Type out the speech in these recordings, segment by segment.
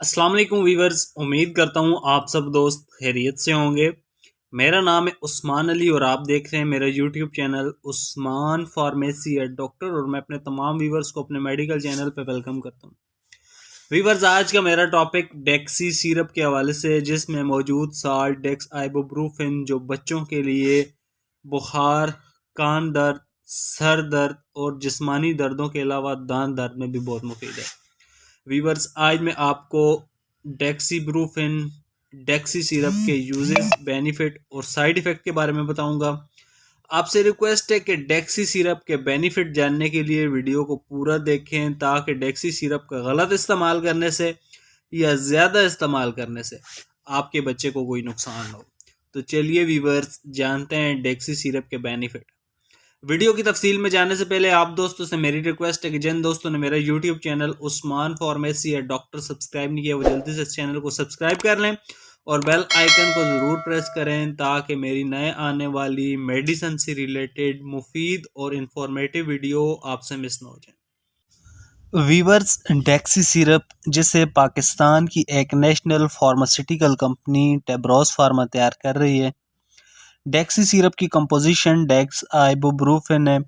अस्सलाम वालेकुम वीवर्स। उम्मीद करता हूँ आप सब दोस्त खैरियत से होंगे। मेरा नाम है उस्मान अली और आप देख रहे हैं मेरा YouTube channel Usman pharmacy eight doctor, और मैं अपने तमाम वीवर्स को अपने मेडिकल चैनल पे वेलकम करता हूँ। वीवर्स, आज का मेरा टॉपिक डेक्सी सिरप के हवाले से है, जिसमें मौजूद साल्ट डेक्स आइबुप्रोफेन जो बच्चों के लिए बुखार, कान दर्द, सर दर्द और जिस्मानी दर्दों के अलावा दांत दर्द में भी बहुत मुफीद है। वीवर्स, आज मैं आपको डेक्सीब्रूफिन डेक्सी सिरप के यूजेस, बेनिफिट और साइड इफ़ेक्ट के बारे में बताऊंगा। आपसे रिक्वेस्ट है कि डेक्सी सिरप के बेनिफिट जानने के लिए वीडियो को पूरा देखें, ताकि डेक्सी सिरप का गलत इस्तेमाल करने से या ज़्यादा इस्तेमाल करने से आपके बच्चे को कोई नुकसान हो। तो चलिए वीवर्स, जानते हैं डेक्सी सिरप के बेनिफिट। वीडियो की तफसील में जाने से पहले आप दोस्तों से मेरी रिक्वेस्ट है कि जिन दोस्तों ने मेरा यूट्यूब चैनल उस्मान फार्मेसी या डॉक्टर सब्सक्राइब नहीं किया, वो जल्दी से इस चैनल को सब्सक्राइब कर लें और बेल आइकन को ज़रूर प्रेस करें, ताकि मेरी नए आने वाली मेडिसिन से रिलेटेड मुफीद और इंफॉर्मेटिव वीडियो आपसे मिस ना हो जाए। वीवर्स, डेक्सी सिरप जिसे पाकिस्तान की एक नेशनल फार्मास्यूटिकल कंपनी टेब्रोस फार्मा तैयार कर रही है। डेक्सी सिरप की कंपोजिशन डेक्स आइबुप्रोफेन है।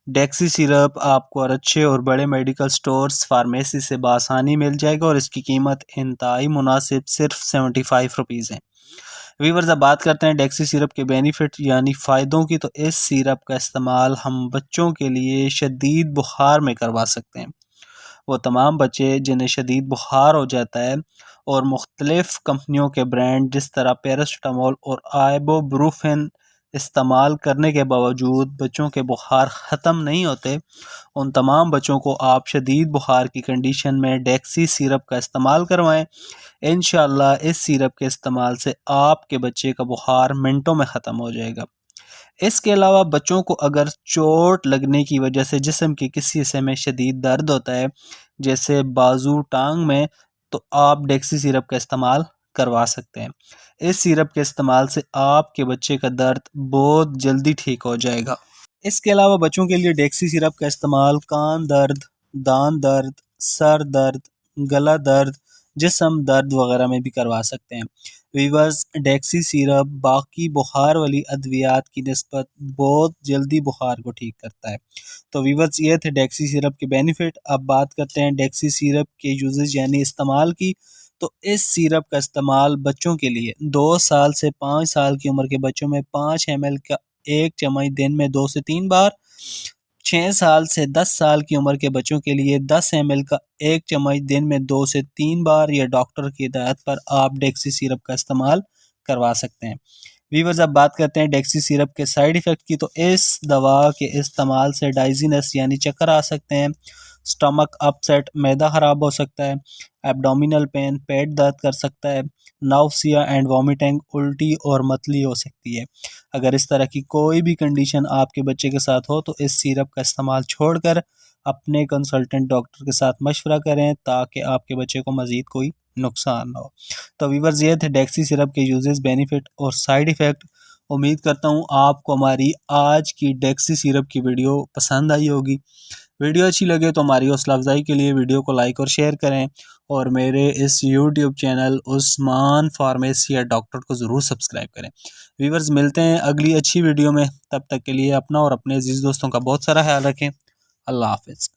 डेक्सी सिरप आपको और अच्छे और बड़े मेडिकल स्टोर्स फार्मेसी से बआसानी मिल जाएगा और इसकी कीमत इंतहाई मुनासिब सिर्फ 75 रुपीज़ है। वीवर्स, अब बात करते हैं डेक्सी सिरप के बेनिफिट यानी फ़ायदों की। तो इस सिरप का इस्तेमाल हम बच्चों के लिए शदीद बुखार में करवा सकते हैं। वो तमाम बच्चे जिन्हें शदीद बुखार हो जाता है और मुख्तलिफ़ कंपनियों के ब्रांड जिस तरह पैरासीटामोल और आइबुप्रोफेन इस्तेमाल करने के बावजूद बच्चों के बुखार ख़त्म नहीं होते, उन तमाम बच्चों को आप शदीद बुखार की कंडीशन में डेक्सी सिरप का इस्तेमाल करवाएं। इंशाअल्लाह इस सिरप के इस्तेमाल से आपके बच्चे का बुखार मिनटों में ख़त्म हो जाएगा। इसके अलावा बच्चों को अगर चोट लगने की वजह से जिस्म के किसी हिस्से में शदीद दर्द होता है, जैसे बाजू, टांग में, तो आप डेक्सी सिरप का इस्तेमाल करवा सकते हैं। इस सिरप के इस्तेमाल से आपके बच्चे का दर्द बहुत जल्दी ठीक हो जाएगा। इसके अलावा बच्चों के लिए डेक्सी सिरप का इस्तेमाल कान दर्द, दांत दर्द, सर दर्द, गला दर्द, जिस्म दर्द वगैरह में भी करवा सकते हैं। वीवर्स, डेक्सी सिरप बाकी बुखार वाली अद्वियात की निस्बत बहुत जल्दी बुखार को ठीक करता है। तो वीवर्स, ये थे डेक्सी सिरप के बेनिफिट। अब बात करते हैं डेक्सी सिरप के यूजेस यानी इस्तेमाल की। तो इस सिरप का इस्तेमाल बच्चों के लिए 2 साल से 5 साल की उम्र के बच्चों में 5 ml का एक चम्मच दिन में 2 से 3 बार, 6 साल से 10 साल की उम्र के बच्चों के लिए 10 ml का एक चम्मच दिन में 2 से 3 बार, या डॉक्टर की हिदायत पर आप डेक्सी सिरप का इस्तेमाल करवा सकते हैं। वीवर्स, अब बात करते हैं डेक्सी सिरप के साइड इफ़ेक्ट की। तो इस दवा के इस्तेमाल से डाइजीनेस यानी चक्कर आ सकते हैं, स्टमक अपसेट, मैदा ख़राब हो सकता है, एब्डोमिनल पेन, पेट दर्द कर सकता है, नाउसिया एंड वॉमिटिंग, उल्टी और मतली हो सकती है। अगर इस तरह की कोई भी कंडीशन आपके बच्चे के साथ हो, तो इस सिरप का इस्तेमाल छोड़कर अपने कंसल्टेंट डॉक्टर के साथ मशवरा करें, ताकि आपके बच्चे को मज़ीद कोई नुकसान ना हो। तो वीवर्स, ये थे डेक्सी सिरप के यूजेस, बेनिफिट और साइड इफ़ेक्ट। उम्मीद करता हूँ आपको हमारी आज की डेक्सी सिरप की वीडियो पसंद आई होगी। वीडियो अच्छी लगे तो हमारी हौसला अफजाई के लिए वीडियो को लाइक और शेयर करें, और मेरे इस यूट्यूब चैनल उस्मान फार्मेसी या डॉक्टर को ज़रूर सब्सक्राइब करें। वीवर्स, मिलते हैं अगली अच्छी वीडियो में। तब तक के लिए अपना और अपने अजीज़ दोस्तों का बहुत सारा ख्याल रखें। अल्लाह हाफ़िज़।